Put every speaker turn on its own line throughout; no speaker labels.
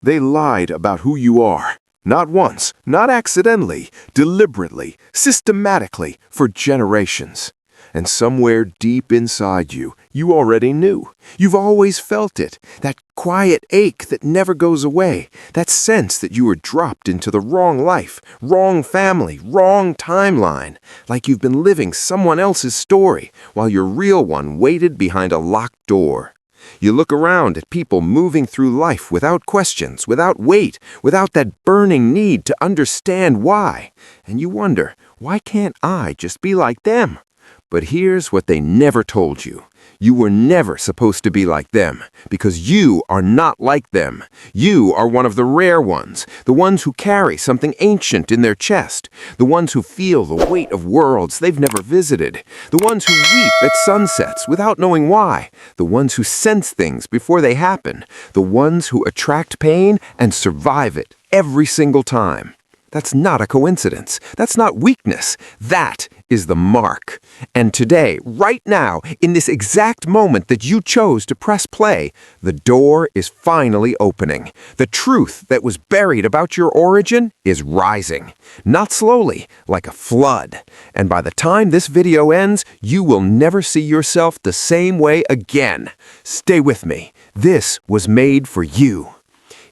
They lied about who you are. Not once, not accidentally, deliberately, systematically, for generations. And somewhere deep inside you, you already knew. You've always felt it, that quiet ache that never goes away, that sense that you were dropped into the wrong life, wrong family, wrong timeline, like you've been living someone else's story while your real one waited behind a locked door. You look around at people moving through life without questions, without weight, without that burning need to understand why, and you wonder, why can't I just be like them? But here's what they never told you. You were never supposed to be like them, because you are not like them. You are one of the rare ones, the ones who carry something ancient in their chest, the ones who feel the weight of worlds they've never visited, the ones who weep at sunsets without knowing why, the ones who sense things before they happen, the ones who attract pain and survive it every single time. That's not a coincidence. That's not weakness. That is the mark. And today, right now, in this exact moment that you chose to press play, the door is finally opening. The truth that was buried about your origin is rising. Not slowly, like a flood. And by the time this video ends, you will never see yourself the same way again. Stay with me. This was made for you.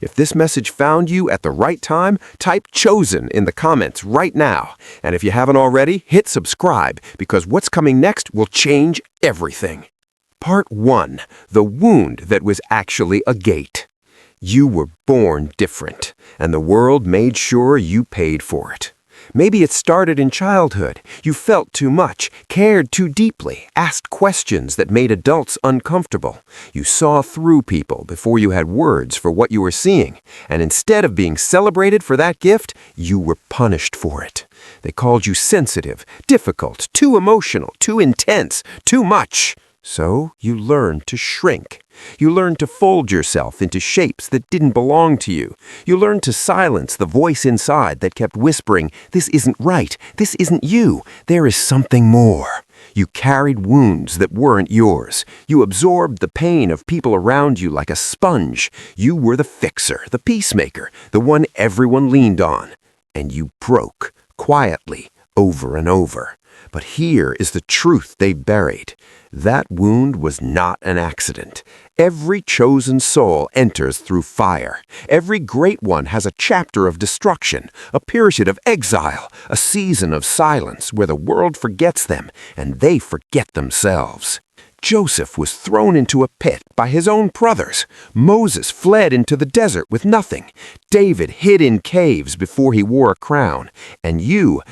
If this message found you at the right time, type CHOSEN in the comments right now. And if you haven't already, hit subscribe, because what's coming next will change everything. Part 1. The wound that was actually a gate. You were born different, and the world made sure you paid for it. Maybe it started in childhood. You felt too much, cared too deeply, asked questions that made adults uncomfortable. You saw through people before you had words for what you were seeing. And instead of being celebrated for that gift, you were punished for it. They called you sensitive, difficult, too emotional, too intense, too much. So you learned to shrink. You learned to fold yourself into shapes that didn't belong to you. You learned to silence the voice inside that kept whispering, "This isn't right. This isn't you. There is something more." You carried wounds that weren't yours. You absorbed the pain of people around you like a sponge. You were the fixer, the peacemaker, the one everyone leaned on. And you broke, quietly, over and over. But here is the truth they buried. That wound was not an accident. Every chosen soul enters through fire. Every great one has a chapter of destruction, a period of exile, a season of silence where the world forgets them and they forget themselves. Joseph was thrown into a pit by his own brothers. Moses fled into the desert with nothing. David hid in caves before he wore a crown. And you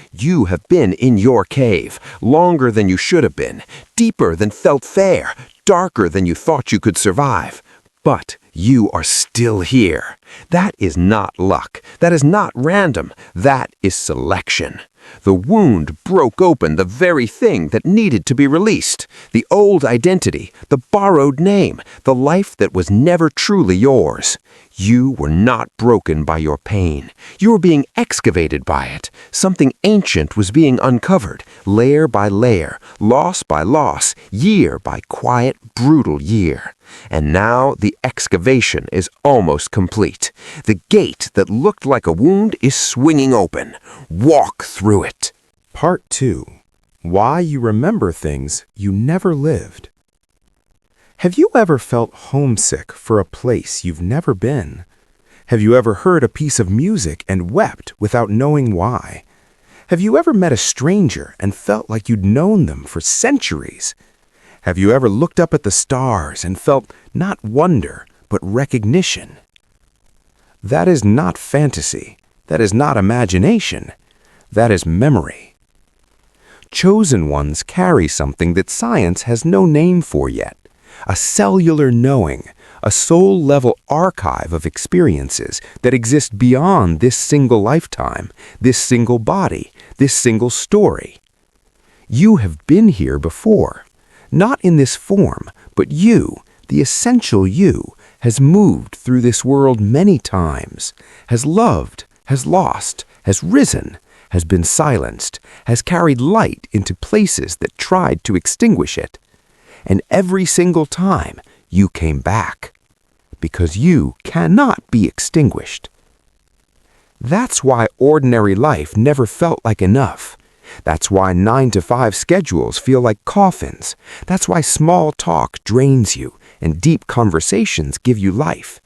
have been in your cave, longer than you should have been, deeper than felt fair, darker than you thought you could survive. But you are still here. That is not luck. That is not random. That is selection. The wound broke open the very thing that needed to be released. The old identity, the borrowed name, the life that was never truly yours. You were not broken by your pain. You were being excavated by it. Something ancient was being uncovered, layer by layer, loss by loss, year by quiet, brutal year. And now the excavation is almost complete. The gate that looked like a wound is swinging open. Walk through it.
Part 2. Why you remember things you never lived. Have you ever felt homesick for a place you've never been? Have you ever heard a piece of music and wept without knowing why? Have you ever met a stranger and felt like you'd known them for centuries? Have you ever looked up at the stars and felt not wonder, but recognition? That is not fantasy. That is not imagination. That is memory. Chosen ones carry something that science has no name for yet. A cellular knowing, a soul-level archive of experiences that exist beyond this single lifetime, this single body, this single story. You have been here before. Not in this form, but you, the essential you, has moved through this world many times, has loved, has lost, has risen, has been silenced, has carried light into places that tried to extinguish it. And every single time, you came back. because you cannot be extinguished. That's why ordinary life never felt like enough. That's why 9-to-5 schedules feel like coffins. That's why small talk drains you and deep conversations give you life.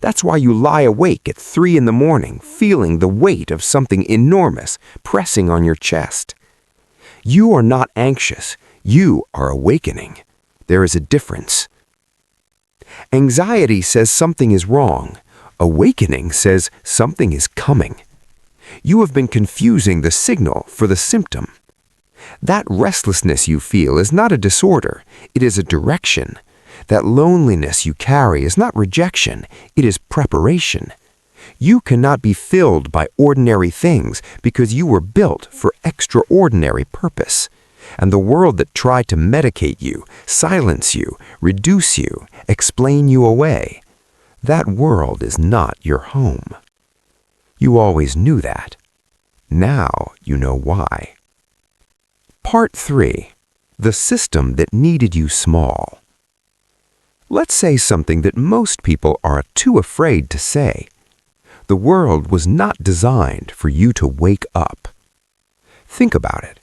That's why you lie awake at 3 in the morning, feeling the weight of something enormous pressing on your chest. You are not anxious. You are awakening. There is a difference. Anxiety says something is wrong. Awakening says something is coming. You have been confusing the signal for the symptom. That restlessness you feel is not a disorder. It is a direction. That loneliness you carry is not rejection, it is preparation. You cannot be filled by ordinary things because you were built for extraordinary purpose. And the world that tried to medicate you, silence you, reduce you, explain you away, that world is not your home. You always knew that. Now you know why. Part 3. The system that needed you small. Let's say something that most people are too afraid to say. The world was not designed for you to wake up. Think about it.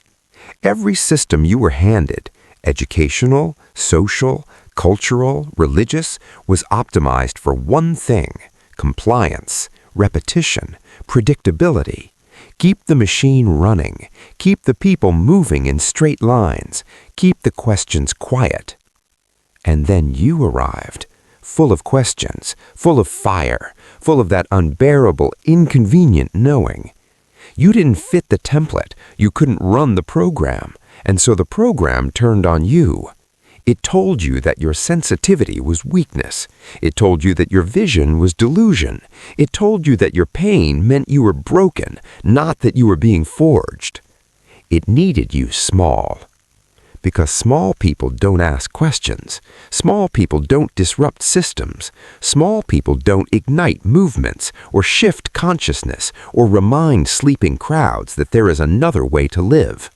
Every system you were handed, educational, social, cultural, religious, was optimized for one thing: compliance, repetition, predictability. Keep the machine running. Keep the people moving in straight lines. Keep the questions quiet. And then you arrived, full of questions, full of fire, full of that unbearable, inconvenient knowing. You didn't fit the template, you couldn't run the program, and so the program turned on you. It told you that your sensitivity was weakness. It told you that your vision was delusion. It told you that your pain meant you were broken, not that you were being forged. It needed you small. Because small people don't ask questions. Small people don't disrupt systems. Small people don't ignite movements or shift consciousness or remind sleeping crowds that there is another way to live.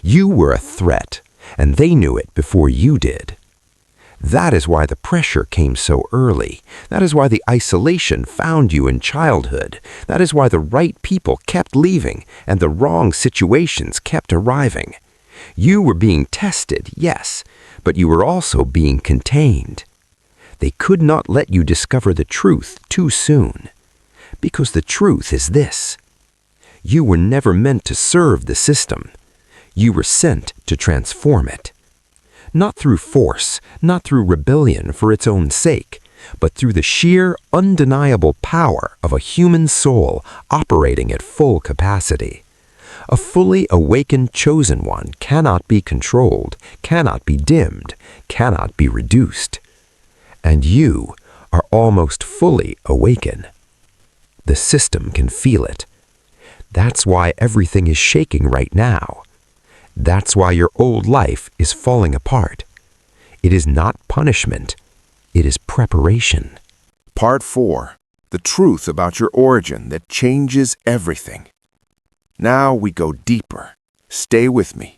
You were a threat, and they knew it before you did. That is why the pressure came so early. That is why the isolation found you in childhood. That is why the right people kept leaving and the wrong situations kept arriving. You were being tested, yes, but you were also being contained. They could not let you discover the truth too soon. Because the truth is this: you were never meant to serve the system. You were sent to transform it. Not through force, not through rebellion for its own sake, but through the sheer, undeniable power of a human soul operating at full capacity. A fully awakened chosen one cannot be controlled, cannot be dimmed, cannot be reduced. And you are almost fully awakened. The system can feel it. That's why everything is shaking right now. That's why your old life is falling apart. It is not punishment. It is preparation.
Part 4. The truth about your origin that changes everything. Now we go deeper. Stay with me.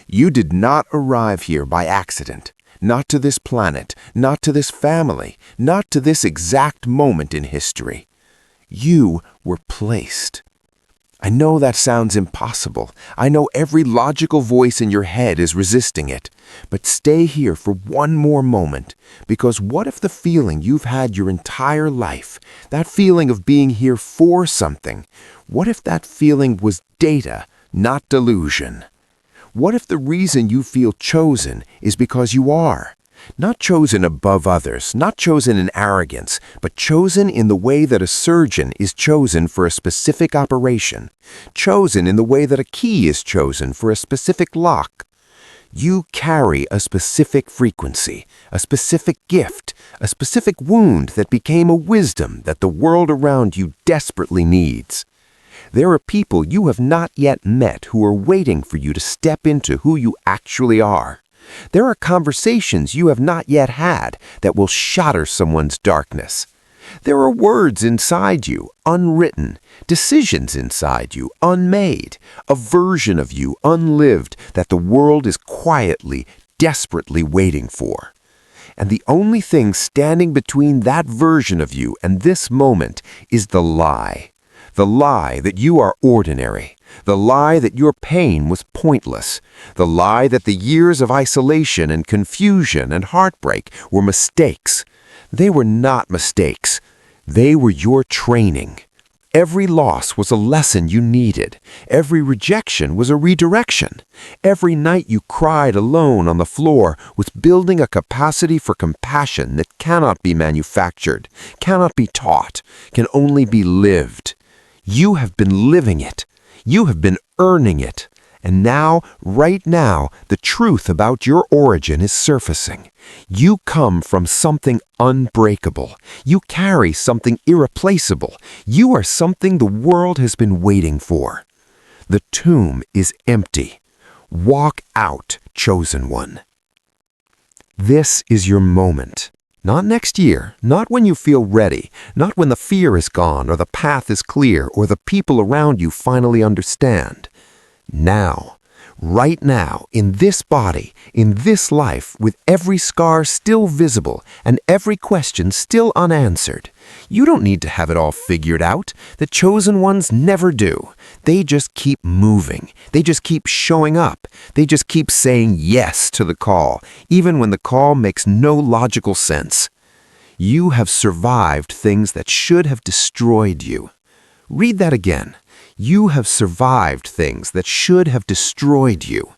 You did not arrive here by accident. Not to this planet, not to this family, not to this exact moment in history. You were placed. I know that sounds impossible. I know every logical voice in your head is resisting it. But stay here for one more moment, because what if the feeling you've had your entire life, that feeling of being here for something, what if that feeling was data, not delusion? What if the reason you feel chosen is because you are? Not chosen above others, not chosen in arrogance, but chosen in the way that a surgeon is chosen for a specific operation, chosen in the way that a key is chosen for a specific lock. You carry a specific frequency, a specific gift, a specific wound that became a wisdom that the world around you desperately needs. There are people you have not yet met who are waiting for you to step into who you actually are. There are conversations you have not yet had that will shatter someone's darkness. There are words inside you, unwritten, decisions inside you, unmade, a version of you, unlived, that the world is quietly, desperately waiting for. And the only thing standing between that version of you and this moment is the lie. The lie that you are ordinary. The lie that your pain was pointless. The lie that the years of isolation and confusion and heartbreak were mistakes. They were not mistakes. They were your training. Every loss was a lesson you needed. Every rejection was a redirection. Every night you cried alone on the floor was building a capacity for compassion that cannot be manufactured, cannot be taught, can only be lived. You have been living it. You have been earning it. And now, right now, the truth about your origin is surfacing. You come from something unbreakable. You carry something irreplaceable. You are something the world has been waiting for. The tomb is empty. Walk out, chosen one. This is your moment. Not next year, not when you feel ready, not when the fear is gone or the path is clear or the people around you finally understand. Now, right now, in this body, in this life, with every scar still visible and every question still unanswered. You don't need to have it all figured out. The chosen ones never do. They just keep moving. They just keep showing up. They just keep saying yes to the call, even when the call makes no logical sense. You have survived things that should have destroyed you. Read that again. You have survived things that should have destroyed you.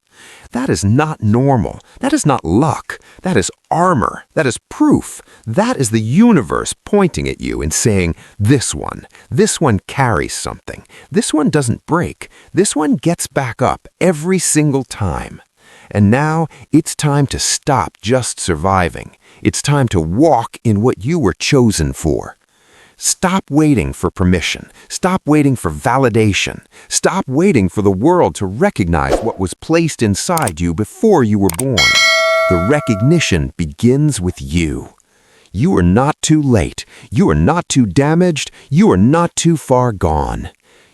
That is not normal. That is not luck. That is armor. That is proof. That is the universe pointing at you and saying, this one carries something. This one doesn't break. This one gets back up every single time. And now it's time to stop just surviving. It's time to walk in what you were chosen for. Stop waiting for permission. Stop waiting for validation. Stop waiting for the world to recognize what was placed inside you before you were born. The recognition begins with you. You are not too late. You are not too damaged. You are not too far gone.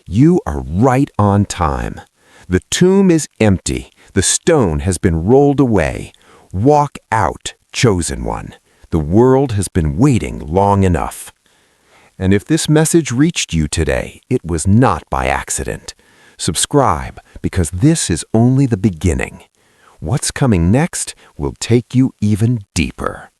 You are right on time. The tomb is empty. The stone has been rolled away. Walk out, chosen one. The world has been waiting long enough. And if this message reached you today, it was not by accident. Subscribe, because this is only the beginning. What's coming next will take you even deeper.